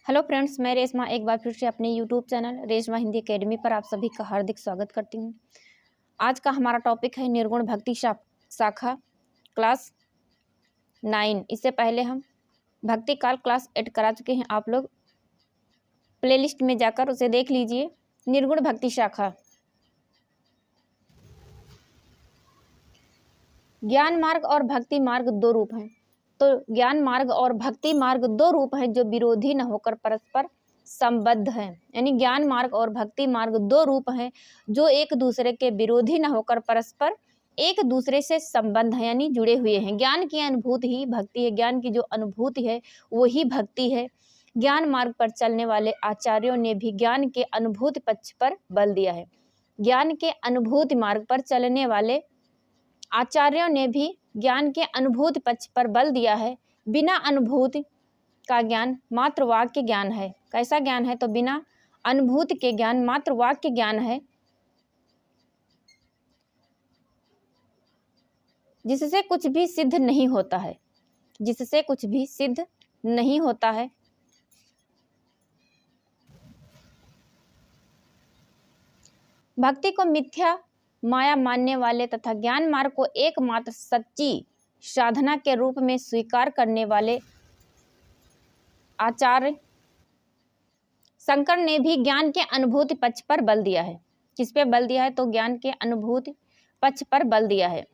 Hello friends, मैं रेशमा एक बार फिर से अपने YouTube channel Reshma Hindi academy पर आप सभी का हार्दिक स्वागत करती हूँ। आज का हमारा टॉपिक है निर्गुण भक्ति शाखा क्लास 9। इससे पहले हम भक्ति काल क्लास 8 करा चुके हैं। आप लोग प्लेलिस्ट में जाकर उसे देख लीजिए। निर्गुण भक्ति शाखा। ज्ञान मार्ग और भक्ति मार्ग दो रूप हैं। तो ज्ञान मार्ग और भक्ति मार्ग दो रूप हैं जो विरोधी न होकर परस्पर संबद्ध हैं। यानी ज्ञान मार्ग और भक्ति मार्ग दो रूप हैं जो एक दूसरे के विरोधी न होकर परस्पर एक दूसरे से संबंध है, यानी जुड़े हुए हैं। ज्ञान की अनुभूति ही भक्ति है। ज्ञान की जो अनुभूति है वो ही भक्ति है। ज्ञान मार्ग पर चलने वाले आचार्यों ने भी ज्ञान के अनुभूति पक्ष पर बल दिया है। ज्ञान के अनुभूति मार्ग पर चलने वाले आचार्यों ने भी ज्ञान के अनुभूति पक्ष पर बल दिया है। बिना अनुभूति का ज्ञान मात्र वाक्य ज्ञान है। कैसा ज्ञान है? तो बिना अनुभूति के ज्ञान मात्र वाक्य ज्ञान है, जिससे कुछ भी सिद्ध नहीं होता है। जिससे कुछ भी सिद्ध नहीं होता है। भक्ति को मिथ्या माया मानने वाले तथा ज्ञान मार्ग को एकमात्र सच्ची साधना के रूप में स्वीकार करने वाले आचार्य शंकर ने भी ज्ञान के अनुभूति पक्ष पर बल दिया है। किस पे बल दिया है? तो ज्ञान के अनुभूति पक्ष पर बल दिया है।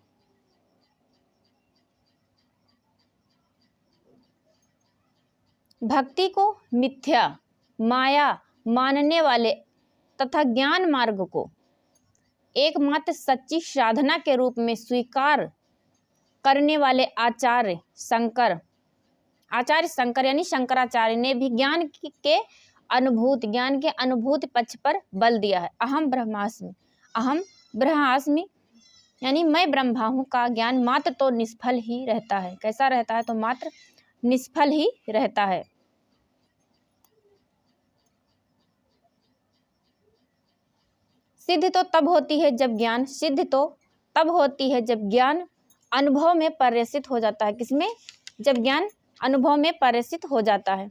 भक्ति को मिथ्या माया मानने वाले तथा ज्ञान मार्ग को एकमात्र सच्ची साधना के रूप में स्वीकार करने वाले आचार्य शंकर यानी शंकराचार्य ने भी ज्ञान के अनुभूति पक्ष पर बल दिया है। अहम ब्रह्मास्मि यानी मैं ब्रह्मा हूँ का ज्ञान मात्र तो निष्फल ही रहता है। कैसा रहता है? तो मात्र निष्फल ही रहता है। सिद्ध तो तब होती है जब ज्ञान अनुभव में प्रवेशित हो जाता है। किसमें? जब ज्ञान अनुभव में प्रवेशित हो जाता है।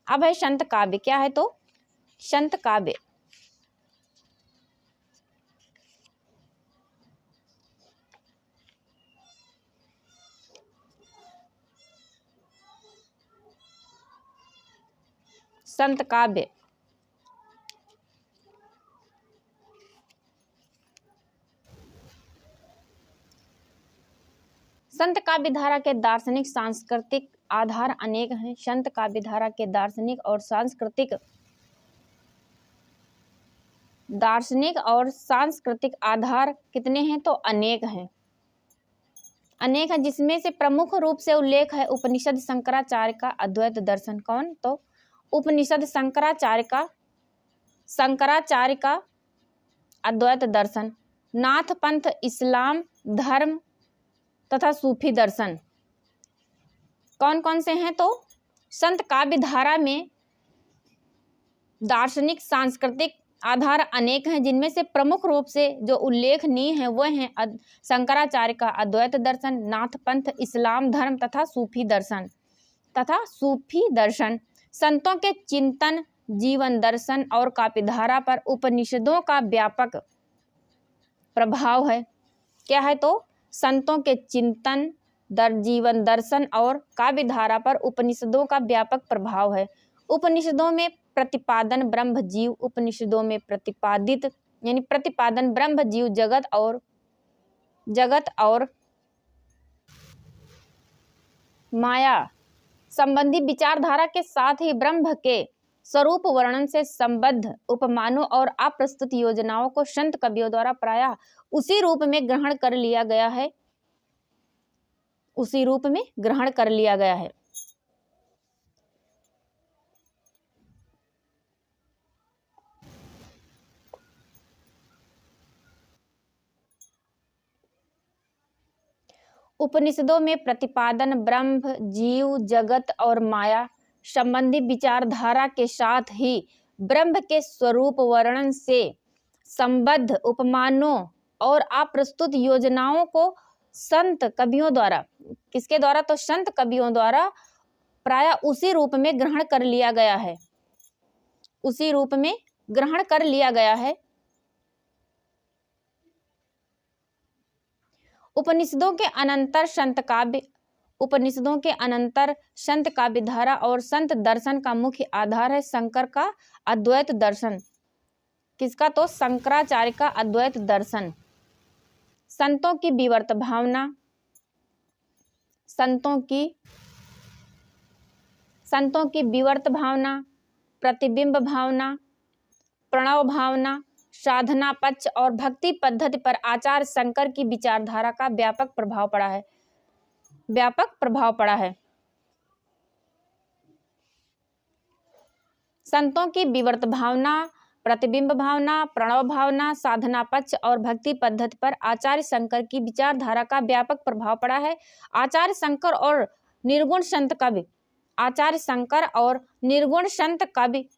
अब है संत काव्य। क्या है? तो संत काव्य। संत काव्य संत काव्य धारा के दार्शनिक सांस्कृतिक आधार अनेक हैं। संत काव्य धारा के दार्शनिक और सांस्कृतिक आधार कितने हैं? तो अनेक हैं। जिसमें से प्रमुख रूप से उल्लेख है उपनिषद शंकराचार्य का अद्वैत दर्शन। कौन? तो उपनिषद शंकराचार्य का अद्वैत दर्शन, नाथ पंथ, इस्लाम धर्म तथा सूफी दर्शन। कौन कौन से हैं? तो संत काव्य धारा में दार्शनिक सांस्कृतिक आधार अनेक हैं, जिनमें से प्रमुख रूप से जो उल्लेखनीय हैं वह हैं शंकराचार्य का अद्वैत दर्शन, नाथ पंथ, इस्लाम धर्म तथा सूफी दर्शन। संतों के चिंतन, जीवन दर्शन और काव्यधारा पर उपनिषदों का व्यापक प्रभाव है। क्या है? तो संतों के चिंतन, जीवन दर्शन और काव्यधारा पर उपनिषदों का व्यापक प्रभाव है। उपनिषदों में प्रतिपादन ब्रह्म जीव, उपनिषदों में प्रतिपादन ब्रह्म जीव जगत और माया संबंधी विचारधारा के साथ ही ब्रह्म के स्वरूप वर्णन से संबद्ध उपमानों और अप्रस्तुत योजनाओं को संत कवियों द्वारा प्रायः उसी रूप में ग्रहण कर लिया गया है। उपनिषदों में प्रतिपादन ब्रह्म जीव जगत और माया संबंधी विचारधारा के साथ ही ब्रह्म के स्वरूप वर्णन से संबद्ध उपमानों और अप्रस्तुत योजनाओं को संत कवियों द्वारा, किसके द्वारा? तो संत कवियों द्वारा प्रायः उसी रूप में ग्रहण कर लिया गया है। उसी रूप में ग्रहण कर लिया गया है। उपनिषदों के अनंतर संत काव्य धारा और संत दर्शन का मुख्य आधार है शंकर का अद्वैत दर्शन। किसका? तो शंकराचार्य का अद्वैत दर्शन। संतों की विवर्त भावना, संतों की विवर्त भावना, प्रतिबिंब भावना, प्रणव भावना, साधना पक्ष और भक्ति पद्धति पर आचार्य शंकर की विचारधारा का व्यापक प्रभाव पड़ा है। संतों की विवर्त भावना, प्रतिबिंब भावना, प्रणव भावना, साधना पक्ष और भक्ति पद्धति पर आचार्य शंकर की विचारधारा का व्यापक प्रभाव पड़ा है। आचार्य शंकर और निर्गुण संत कवि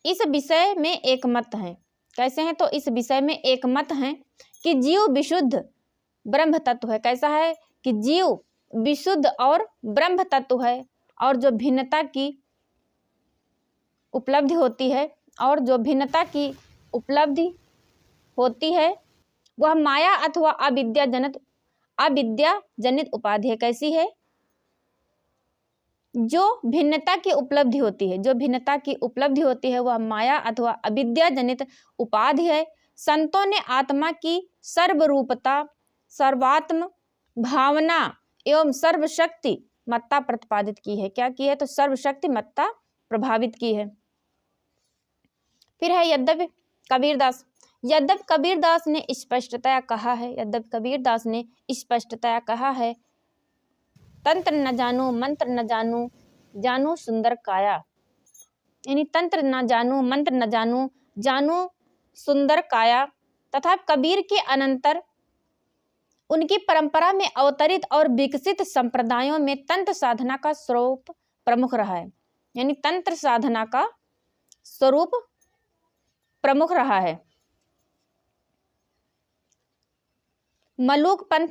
इस विषय में एक मत हैं। कैसे हैं? तो इस विषय में एक मत हैं कि जीव विशुद्ध ब्रह्म तत्व है। कैसा है? कि जीव विशुद्ध और ब्रह्म तत्व है, और जो भिन्नता की उपलब्धि होती है वह माया अथवा अविद्या जनित उपाधि है। कैसी है? जो भिन्नता की उपलब्धि होती है वह माया अथवा अविद्या जनित उपाधि है। संतों ने आत्मा की सर्वरूपता, सर्वात्म भावना एवं सर्वशक्ति मत्ता प्रतिपादित की है। क्या की है? तो सर्वशक्ति मत्ता प्रभावित की है। फिर है यद्यपि कबीरदास ने स्पष्टतया कहा है, तंत्र न जानो मंत्र न जानो, जानो सुंदर काया। यानी तंत्र न जानो मंत्र न जानो, जानो सुंदर काया। तथा कबीर के अनंतर उनकी परंपरा में अवतरित और विकसित संप्रदायों में तंत्र साधना का स्वरूप प्रमुख रहा है। यानी तंत्र साधना का स्वरूप प्रमुख रहा है। मलूक पंथ,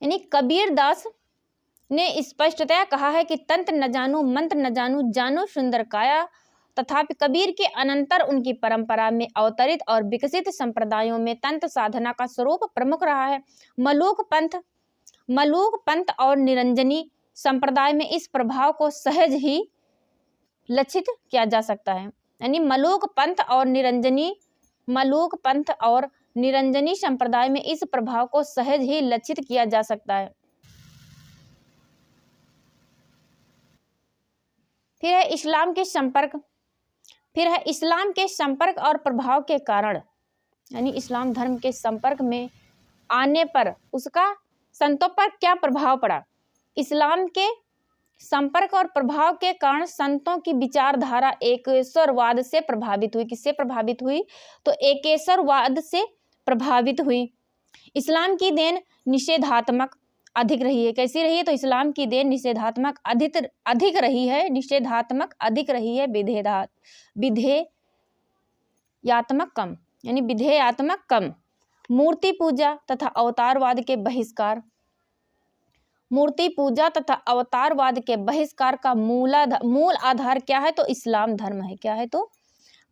यानी कबीरदास ने स्पष्टतया कहा है कि तंत्र न जानो मंत्र न जानो, जानो सुंदर काया। तथापि कबीर के अनंतर उनकी परंपरा में अवतरित और विकसित संप्रदायों में तंत्र साधना का स्वरूप प्रमुख रहा है। मलूक पंथ और निरंजनी संप्रदाय में इस प्रभाव को सहज ही लक्षित किया जा सकता है। यानी मलूक पंथ और निरंजनी संप्रदाय में इस प्रभाव को सहज ही लक्षित किया जा सकता है। फिर है इस्लाम के संपर्क और प्रभाव के कारण, यानी इस्लाम धर्म के संपर्क में आने पर उसका संतों पर क्या प्रभाव पड़ा। इस्लाम के संपर्क और प्रभाव के कारण संतों की विचारधारा एकेश्वरवाद से प्रभावित हुई। किससे प्रभावित हुई? तो एकेश्वरवाद से प्रभावित हुई। इस्लाम की देन निषेधात्मक अधिक रही है। कैसी रही है? तो इस्लाम की देन निषेधात्मक अधिक रही है, विधेयात्मक कम, यानी विधेयात्मक कम। मूर्ति पूजा तथा अवतारवाद के बहिष्कार का मूल आधार क्या है? तो इस्लाम धर्म है। क्या है? तो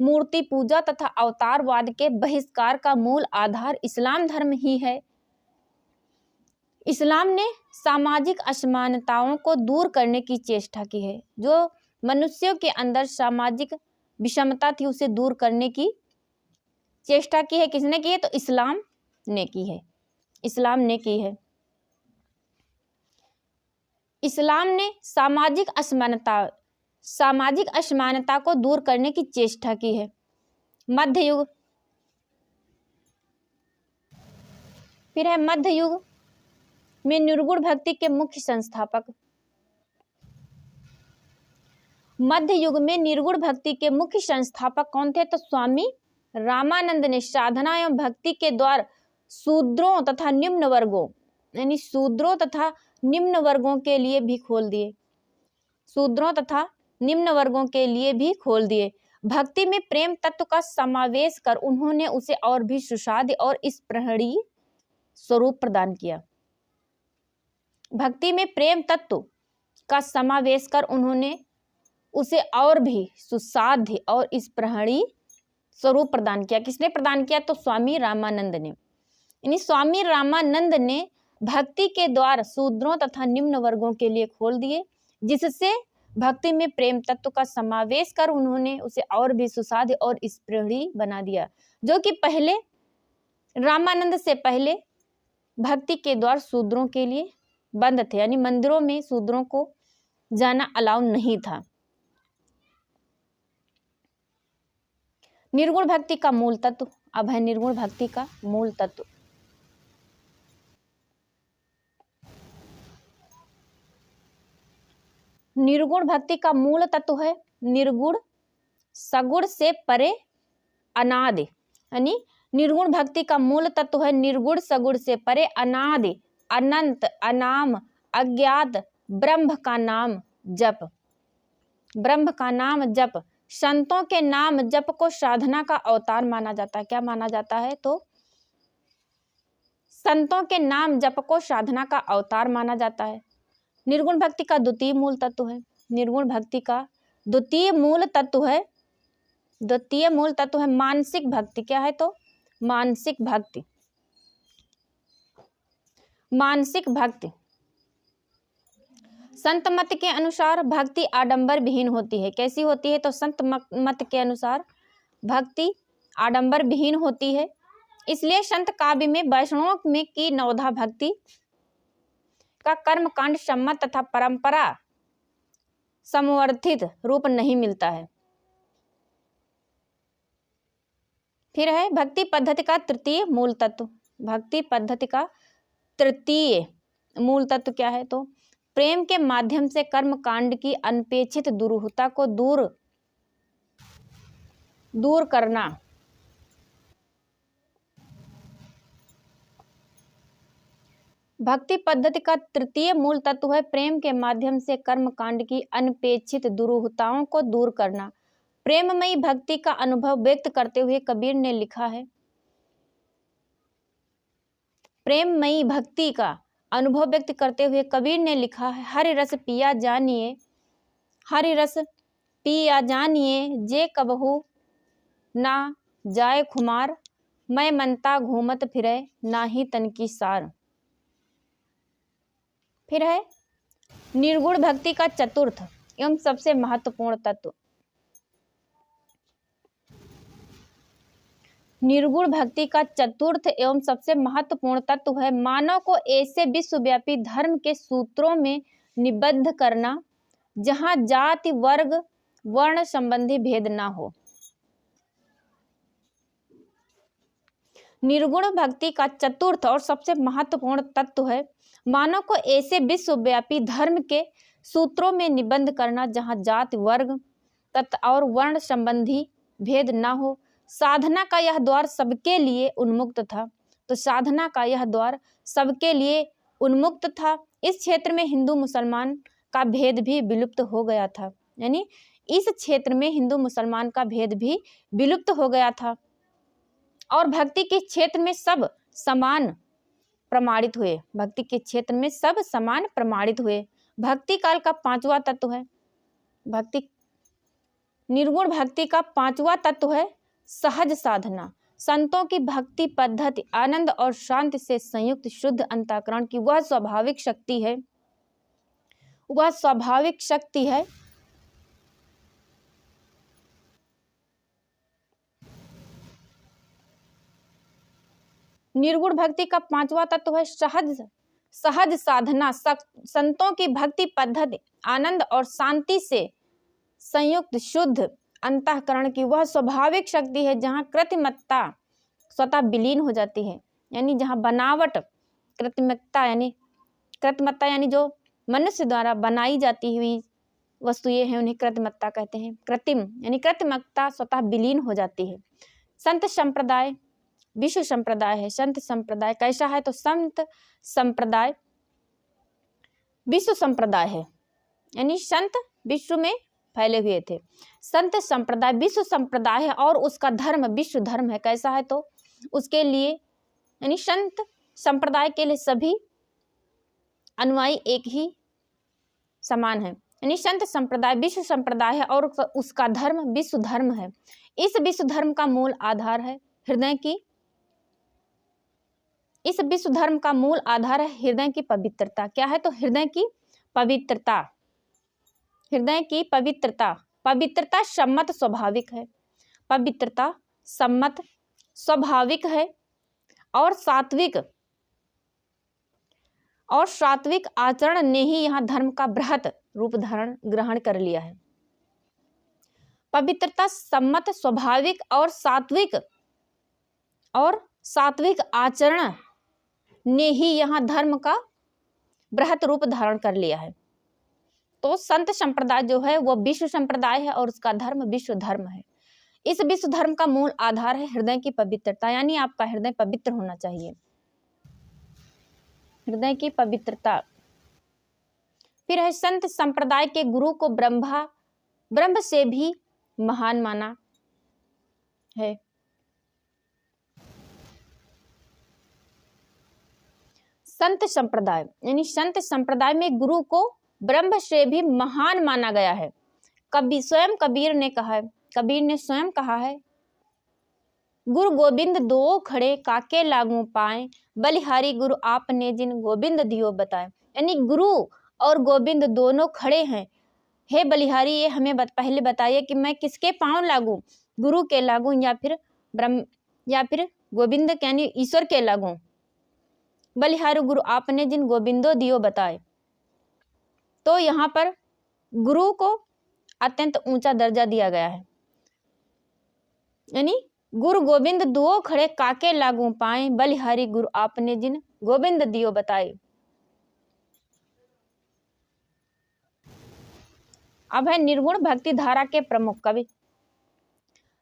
मूर्ति पूजा तथा अवतारवाद के बहिष्कार का मूल आधार इस्लाम धर्म ही है। इस्लाम ने सामाजिक असमानताओं को दूर करने की चेष्टा की है। जो मनुष्यों के अंदर सामाजिक विषमता थी उसे दूर करने की चेष्टा की है। किसने की है? तो इस्लाम ने की है। इस्लाम ने सामाजिक असमानता को दूर करने की चेष्टा की है। मध्य युग, फिर है मध्य युग में निर्गुण भक्ति के मुख्य संस्थापक। मध्य युग में निर्गुण भक्ति के मुख्य संस्थापक कौन थे? तो स्वामी रामानंद ने साधना एवं भक्ति के द्वार शूद्रों तथा निम्न वर्गों, यानी शूद्रों तथा निम्न वर्गों के लिए भी खोल दिए। भक्ति में प्रेम तत्व का समावेश कर उन्होंने उसे और भी सुसाध्य और स्पृहणीय स्वरूप प्रदान किया। भक्ति में प्रेम तत्व का समावेश कर उन्होंने उसे और भी सुसाध्य और स्पृहणीय स्वरूप प्रदान किया। किसने प्रदान किया? तो स्वामी रामानंद ने। यानी स्वामी रामानंद ने भक्ति के द्वार शूद्रों तथा निम्न वर्गों के लिए खोल दिए, जिससे भक्ति में प्रेम तत्व का समावेश कर उन्होंने उसे और भी सुसाध्य और स्पृहणीय बना दिया। जो कि पहले रामानंद से पहले भक्ति के द्वार शूद्रों के लिए बंद थे, यानी मंदिरों में शूद्रों को जाना अलाउ नहीं था। निर्गुण भक्ति का मूल तत्व अब है निर्गुण भक्ति का मूल तत्व। निर्गुण भक्ति का मूल तत्व है निर्गुण सगुण से परे अनादि। यानी निर्गुण भक्ति का मूल तत्व है निर्गुण सगुण से परे अनादि अनंत अनाम अज्ञात ब्रह्म का नाम जप। ब्रह्म का नाम जप। संतों के नाम जप को साधना का अवतार माना जाता है। क्या माना जाता है? तो संतों के नाम जप को साधना का अवतार माना जाता है। निर्गुण भक्ति का द्वितीय मूल तत्व है। निर्गुण भक्ति का द्वितीय मूल तत्व है मानसिक भक्ति। क्या है? तो मानसिक भक्ति। मानसिक भक्ति संत मत के अनुसार भक्ति आडंबर विहीन होती है। कैसी होती है? तो संत मत के अनुसार भक्ति आडंबर विहीन होती है। इसलिए संत काव्य में वैष्णवों में की नवधा भक्ति का कर्म कांड सम्मत तथा परंपरा समवर्थित रूप नहीं मिलता है। फिर है भक्ति पद्धति का तृतीय मूल तत्व। भक्ति पद्धति का तृतीय मूल तत्व क्या है? तो प्रेम के माध्यम से कर्म कांड की अनपेक्षित दुरूहता को दूर करना। भक्ति पद्धति का तृतीय मूल तत्व है प्रेम के माध्यम से कर्म कांड की अनपेक्षित दुरूहताओं को दूर करना। प्रेममयी भक्ति का अनुभव व्यक्त करते हुए कबीर ने लिखा है। प्रेममयी भक्ति का अनुभव व्यक्त करते हुए कबीर ने लिखा है, हरि रस पिया जानिए, हरि रस पिया जानिए, जे कबहू ना जाए खुमार, मैं मनता घूमत फिरे नाही तन की सार। फिर है निर्गुण भक्ति का चतुर्थ एवं सबसे महत्वपूर्ण तत्व। निर्गुण भक्ति का चतुर्थ एवं सबसे महत्वपूर्ण तत्व है मानव को ऐसे विश्वव्यापी धर्म के सूत्रों में निबद्ध करना जहां जाति वर्ग वर्ण संबंधी भेद ना हो। निर्गुण भक्ति का चतुर्थ और सबसे महत्वपूर्ण तत्व है मानव को ऐसे विश्वव्यापी धर्म के सूत्रों में निबद्ध करना जहां जाति वर्ग तथा और वर्ण संबंधी भेद ना हो। साधना का यह द्वार सबके लिए उन्मुक्त था। तो साधना का यह द्वार सबके लिए उन्मुक्त था। इस क्षेत्र में हिंदू मुसलमान का भेद भी विलुप्त हो गया था। यानी इस क्षेत्र में हिंदू मुसलमान का भेद भी विलुप्त हो गया था और भक्ति के क्षेत्र में सब समान प्रमाणित हुए। भक्ति के क्षेत्र में सब समान प्रमाणित हुए। भक्ति काल का पांचवा तत्व है भक्ति निर्गुण भक्ति का पांचवा तत्व है सहज साधना। संतों की भक्ति पद्धति आनंद और शांति से संयुक्त शुद्ध अंतःकरण की वह स्वाभाविक शक्ति है निर्गुण भक्ति का पांचवा तत्व है सहज साधना। संतों की भक्ति पद्धति आनंद और शांति से संयुक्त शुद्ध अंतःकरण की वह स्वाभाविक शक्ति है जहाँ कृत्रिमता स्वतः विलीन हो जाती है। यानी जहाँ बनावट कृत्रिमता यानी जो मनुष्य द्वारा बनाई जाती हुई वस्तुएं हैं उन्हें कृत्रिमता कहते हैं। कृत्रिम यानी कृत्रिमता स्वतः विलीन हो जाती है। संत संप्रदाय विश्व संप्रदाय है। संत संप्रदाय कैसा है? तो संत संप्रदाय विश्व संप्रदाय है। यानी संत विश्व में फैले हुए थे। संत संप्रदाय विश्व संप्रदाय है और उसका धर्म विश्व धर्म है। कैसा है? तो उसके लिए यानी संत संप्रदाय के लिए सभी अनुयायी एक ही समान है। यानी संत संप्रदाय विश्व संप्रदाय है और उसका धर्म विश्व धर्म है। इस विश्व धर्म का मूल आधार है हृदय की इस विश्व धर्म का मूल आधार है हृदय की पवित्रता। क्या है? तो हृदय की पवित्रता। हृदय की पवित्रता। पवित्रता सम्मत स्वाभाविक है। पवित्रता सम्मत स्वाभाविक है और सात्विक आचरण ने ही यहाँ धर्म का बृहत रूप धारण ग्रहण कर लिया है। पवित्रता सम्मत स्वाभाविक और सात्विक आचरण ने ही यहाँ धर्म का बृहत रूप धारण कर लिया है। तो संत संप्रदाय जो है वो विश्व संप्रदाय है और उसका धर्म विश्व धर्म है। इस विश्व धर्म का मूल आधार है हृदय की पवित्रता, यानी आपका हृदय पवित्र होना चाहिए। हृदय की पवित्रता। फिर है संत संप्रदाय के गुरु को ब्रह्म से भी महान माना है। संत संप्रदाय यानी संत संप्रदाय में गुरु को ब्रह्म से भी महान माना गया है। कबीर ने स्वयं कहा है, गुरु गोविंद दो खड़े काके लागू पाए, बलिहारी गुरु आपने जिन गोविंद दियो बताए। यानी गुरु और गोविंद दोनों खड़े हैं। हे बलिहारी, ये हमें पहले बताइए कि मैं किसके पांव लागू, गुरु के लागू या फिर गोविंद यानी ईश्वर के लागू। बलिहारी गुरु आपने जिन गोविंदो दियो बताए। तो यहाँ पर गुरु को अत्यंत ऊंचा दर्जा दिया गया है। यानी गुरु गोविंद दुओ खड़े काके लागू पाए, बलिहारी गुरु आपने जिन गोविंद दियो बताए। अब है निर्गुण भक्ति धारा के प्रमुख कवि।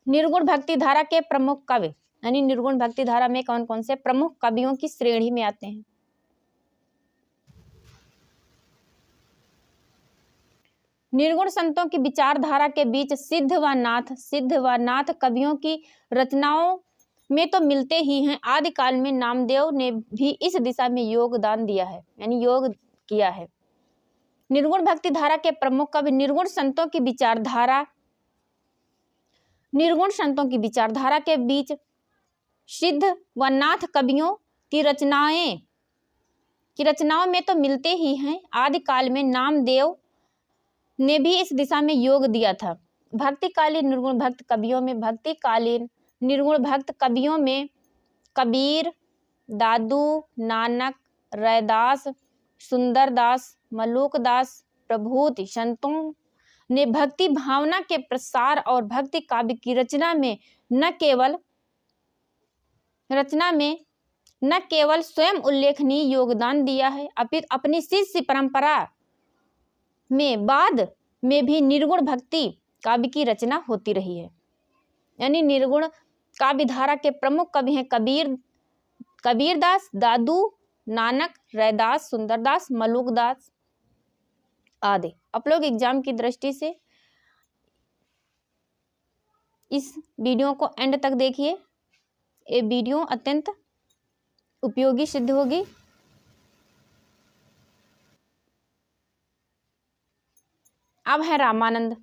निर्गुण भक्ति धारा के प्रमुख कवि यानी निर्गुण भक्ति धारा में कौन कौन से प्रमुख कवियों की श्रेणी में आते हैं। निर्गुण संतों की विचारधारा के बीच सिद्ध व नाथ कवियों की रचनाओं में तो मिलते ही हैं। आदिकाल में नामदेव ने भी इस दिशा में योगदान दिया है, यानी योग किया है। निर्गुण भक्ति धारा के प्रमुख कवि निर्गुण संतों की विचारधारा के बीच सिद्ध व नाथ कवियों की रचनाओं में तो मिलते ही हैं। आदिकाल में नामदेव ने भी इस दिशा में योग दिया था। भक्तिकालीन निर्गुण भक्त कवियों में कबीर, दादू, नानक, रैदास, सुंदरदास, मलूकदास प्रभृति संतों ने भक्ति भावना के प्रसार और भक्ति काव्य की रचना में न केवल स्वयं उल्लेखनीय योगदान दिया है, अपितु अपनी शिष्य परंपरा में बाद में भी निर्गुण भक्ति काव्य की रचना होती रही है। यानी निर्गुण काव्य धारा के प्रमुख कवि हैं कबीरदास, दादू, नानक, रैदास, सुंदरदास, मलूकदास आदि। आप लोग एग्जाम की दृष्टि से इस वीडियो को एंड तक देखिए। ये वीडियो अत्यंत उपयोगी सिद्ध होगी। अब है रामानंद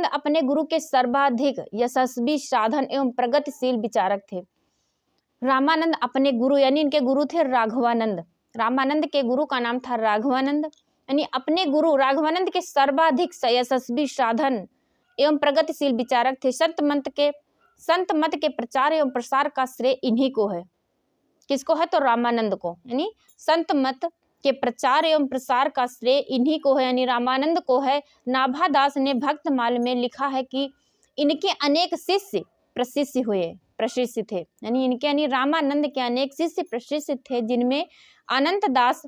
अपने गुरु के सर्वाधिक यशस्वी साधन एवं प्रगतिशील विचारक थे। रामानंद अपने गुरु यानी इनके गुरु थे राघवानंद। रामानंद के गुरु का नाम था राघवानंद। यानी अपने गुरु राघवानंद के सर्वाधिक यशस्वी साधन एवं प्रगतिशील विचारक थे। संत मत के प्रचार एवं प्रसार का श्रेय इन्हीं को है। किसको है? तो रामानंद को। यानी संत मत के प्रचार एवं प्रसार का श्रेय इन्हीं को है, यानी रामानंद को है। नाभादास ने भक्तमाल में लिखा है कि इनके अनेक शिष्य प्रशिष्य थे। यानी रामानंद के अनेक शिष्य प्रशिष्य थे, जिनमें अनंत दास,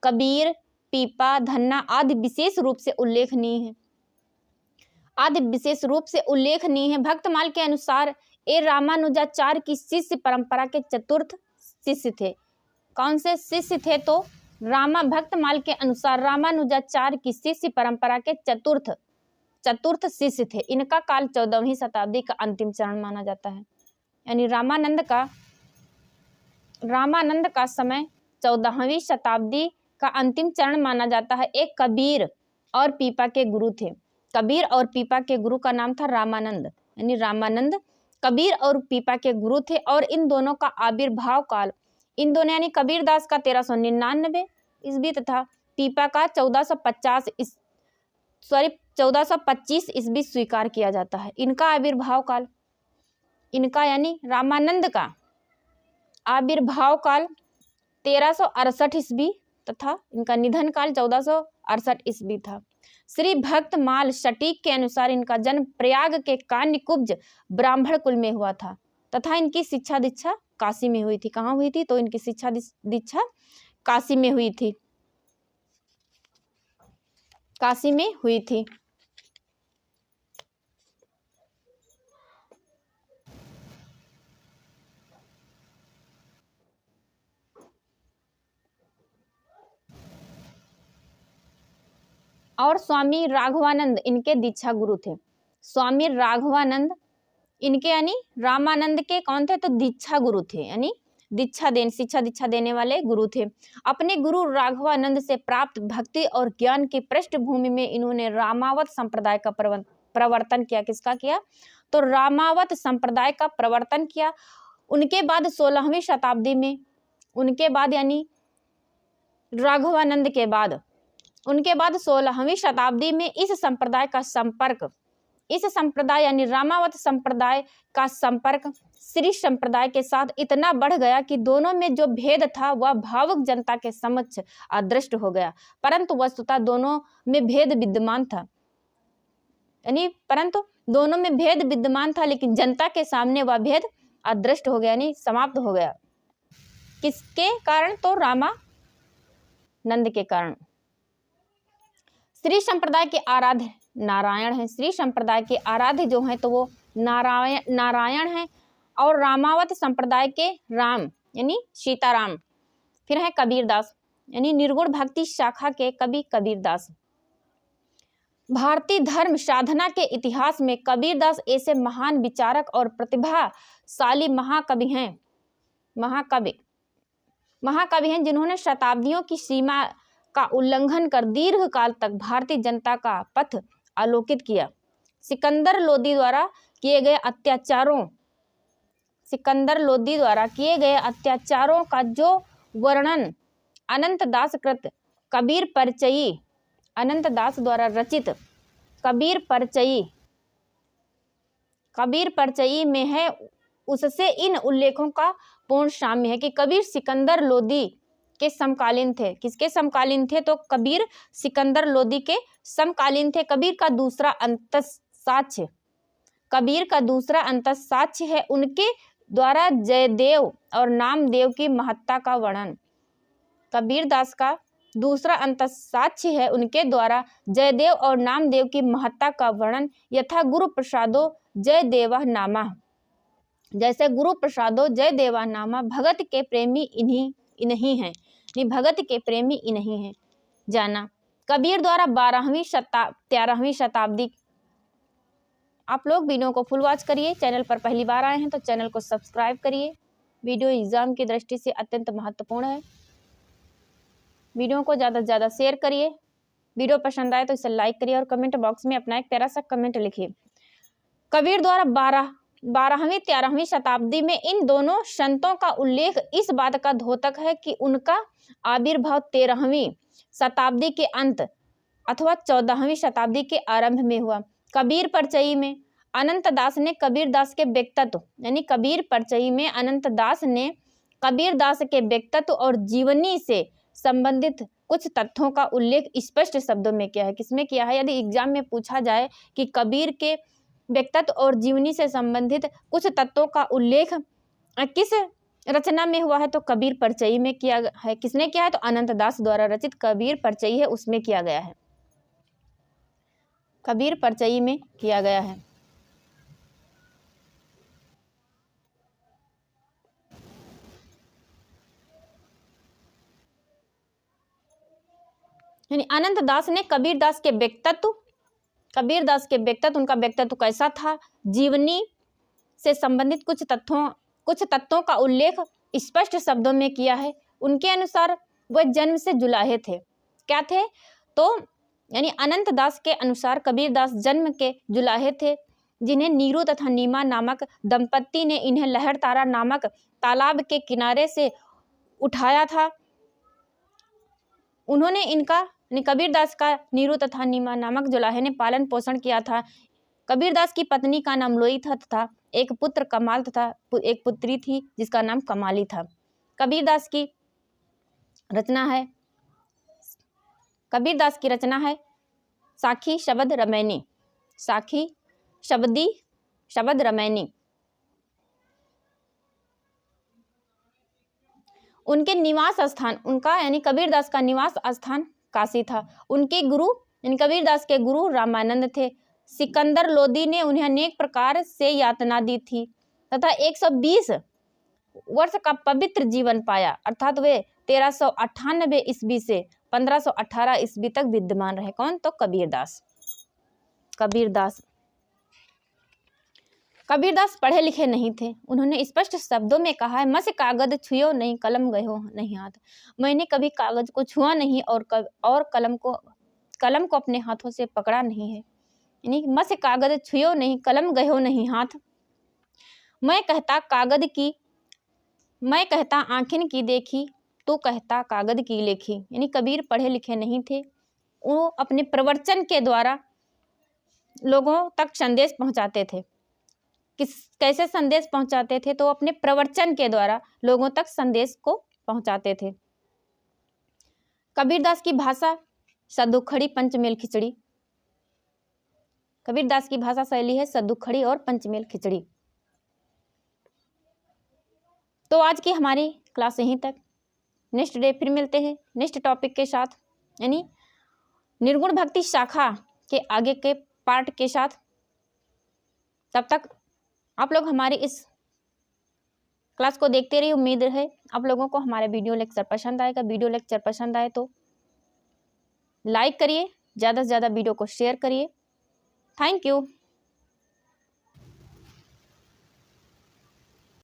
कबीर, पीपा, धन्ना आदि विशेष रूप से उल्लेखनीय है। भक्तमाल के अनुसार ये रामानुजाचार्य की शिष्य परंपरा के चतुर्थ शिष्य थे। कौन से शिष्य थे? तो भक्तमाल के अनुसार रामानुजाचार्य की शिष्य परंपरा के चतुर्थ शिष्य थे। इनका काल 14वीं शताब्दी का अंतिम चरण माना जाता है। यानी रामानंद का रामानंद का समय 14वीं शताब्दी का अंतिम चरण माना जाता है। एक कबीर और पीपा के गुरु थे। कबीर और पीपा के गुरु का नाम था रामानंद, यानी रामानंद कबीर और पीपा के गुरु थे। और इन दोनों का आविर्भाव काल, इन दोनों यानी कबीर दास का 1399 ईस्वी तथा पीपा का 1425 ईस्वी स्वीकार किया जाता है। इनका आविर्भाव काल, इनका यानी रामानंद का आविर्भाव काल 1368 ईस्वी तथा इनका निधन काल 1468 ईस्वी था। श्री भक्त माल सटीक के अनुसार इनका जन्म प्रयाग के कान्यकुब्ज ब्राह्मण कुल में हुआ था तथा इनकी शिक्षा दीक्षा काशी में हुई थी। कहाँ हुई थी? तो इनकी शिक्षा दीक्षा काशी में हुई थी, काशी में हुई थी। और स्वामी राघवानंद इनके दीक्षा गुरु थे। स्वामी राघवानंद इनके यानी रामानंद के कौन थे? तो दीक्षा गुरु थे, यानी शिक्षा दीक्षा देने वाले गुरु थे। अपने गुरु राघवानंद से प्राप्त भक्ति और ज्ञान की पृष्ठभूमि में इन्होंने रामावत संप्रदाय का प्रवर्तन किया। किसका किया? तो रामावत संप्रदाय का प्रवर्तन किया। उनके बाद 16वीं शताब्दी में, उनके बाद यानी राघवानंद के बाद, उनके बाद 16वीं शताब्दी में इस संप्रदाय यानी रामावत संप्रदाय का संपर्क श्री संप्रदाय के साथ इतना बढ़ गया कि दोनों में जो भेद था वह भावुक जनता के समक्ष अदृष्ट हो गया। परंतु वस्तुतः दोनों में भेद विद्यमान था, लेकिन जनता के सामने वह भेद अदृष्ट हो गया, यानी समाप्त हो गया। किसके कारण? तो रामानंद के कारण। श्री संप्रदाय के आराध्य नारायण हैं। श्री संप्रदाय के आराध्य जो हैं तो वो नारायण हैं। और रामावत संप्रदाय के राम यानी सीताराम। फिर है कबीरदास, यानी निर्गुण भक्ति शाखा के कवि कबीरदास। भारतीय धर्म साधना के इतिहास में कबीरदास ऐसे महान विचारक और प्रतिभाशाली महाकवि हैं जिन्होंने शताब्दियों की सीमा का उल्लंघन कर दीर्घ काल तक भारतीय जनता का पथ आलोकित किया। सिकंदर लोदी द्वारा किए गए अत्याचारों का जो वर्णन अनंतदास कृत अनंतदास द्वारा रचित कबीर परचयी में है, उससे इन उल्लेखों का पूर्ण साम्य है कि कबीर सिकंदर लोदी के समकालीन थे। किसके समकालीन थे? तो कबीर सिकंदर लोदी के समकालीन थे। कबीर का दूसरा अंतःसाक्ष्य है उनके द्वारा जयदेव और नामदेव की महत्ता का वर्णन। कबीरदास का दूसरा अंतःसाक्ष्य है उनके द्वारा जयदेव और नामदेव की महत्ता का वर्णन। यथा गुरु प्रसादो जयदेवा नामा, जैसे गुरु प्रसादो जयदेवा नामा, भगत के प्रेमी इन्हीं हैं, भगत के प्रेमी इन्हीं हैं। जाना कबीर द्वारा 13वीं शताब्दी। आप लोग वीडियो को फुल वॉच करिए। चैनल पर पहली बार आए हैं तो चैनल को सब्सक्राइब करिए। वीडियो एग्जाम की दृष्टि से अत्यंत महत्वपूर्ण है। वीडियो को ज़्यादा से ज़्यादा शेयर करिए। वीडियो पसंद आए तो इसे लाइक करिए और कमेंट बॉक्स में अपना एक प्यारा सा कमेंट लिखिए। कबीर द्वारा 12वीं-13वीं शताब्दी में इन दोनों संतों का उल्लेख इस बात का द्योतक है कि उनका आविर्भाव 13वीं शताब्दी के अंत अथवा 14वीं शताब्दी के आरंभ में हुआ। कबीर परचयी में अनंतदास ने कबीरदास के व्यक्तित्व यानी कबीर परचयी में अनंतदास ने कबीरदास के व्यक्तित्व और जीवनी से संबंधित कुछ तथ्यों का उल्लेख स्पष्ट शब्दों में किया है। किसमें किया है? यदि एग्जाम में पूछा जाए कि कबीर के व्यक्तित्व और जीवनी से संबंधित कुछ तत्वों का उल्लेख किस रचना में हुआ है तो कबीर परचयी में किया है। किसने किया है? तो अनंतदास द्वारा रचित कबीर परचयी है उसमें किया गया है। कबीर परचयी में किया गया है। यानी अनंतदास ने कबीरदास के व्यक्तित्व, उनका व्यक्तित्व कैसा था, जीवनी से संबंधित कुछ तत्वों का उल्लेख स्पष्ट शब्दों में किया है। उनके अनुसार वह जन्म से जुलाहे थे। क्या थे? तो यानी अनंत दास के अनुसार कबीर दास जन्म के जुलाहे थे, जिन्हें नीरू तथा नीमा नामक दंपत्ति ने इन्हें लहर तारा नामक तालाब के किनारे से उठाया था। उन्होंने इनका कबीर दास का नीरू तथा नीमा नामक जुलाहे ने पालन पोषण किया था। कबीर दास की पत्नी का नाम लोई था तथा एक पुत्र कमाल तथा एक पुत्री थी जिसका नाम कमाली था। कबीर दास की रचना है साखी शब्द रमैनी। साखी शब्द रमैनी। उनके निवास स्थान, उनका यानी कबीर दास का निवास स्थान काशी था। उनके गुरु यानी कबीर दास के गुरु रामानंद थे। सिकंदर लोदी ने उन्हें अनेक प्रकार से यातना दी थी तथा 120 वर्ष का पवित्र जीवन पाया, अर्थात वे 1398 ईस्वी से 1518 ईस्वी तक विद्यमान रहे। कौन? तो कबीर दास पढ़े लिखे नहीं थे। उन्होंने स्पष्ट शब्दों में कहा है, मस कागज छुयो नहीं, कलम गयो नहीं हाथ। मैंने कभी कागज को छुआ नहीं और कलम को अपने हाथों से पकड़ा नहीं है। यानी मस कागज छुयो नहीं, कलम गयो नहीं हाथ। मैं कहता आँखिन की देखी, तू कहता कागज की लेखी। यानी कबीर पढ़े लिखे नहीं थे। वो अपने प्रवचन के द्वारा लोगों तक संदेश पहुंचाते थे। कैसे संदेश पहुंचाते थे? तो अपने प्रवचन के द्वारा लोगों तक संदेश को पहुंचाते थे। कबीर दास की भाषा सदुखड़ी पंचमेल खिचड़ी। कबीर दास की भाषा शैली है सदुखड़ी और पंचमेल खिचड़ी। तो आज की हमारी क्लास यहीं तक। नेक्स्ट डे फिर मिलते हैं नेक्स्ट टॉपिक के साथ, यानी निर्गुण भक्ति शाखा के आगे के पार्ट के साथ। तब तक आप लोग हमारी इस क्लास को देखते रहिए। उम्मीद है आप लोगों को हमारे वीडियो लेक्चर पसंद आएगा। वीडियो लेक्चर पसंद आए तो लाइक करिए, ज़्यादा से ज़्यादा वीडियो को शेयर करिए। Thank you.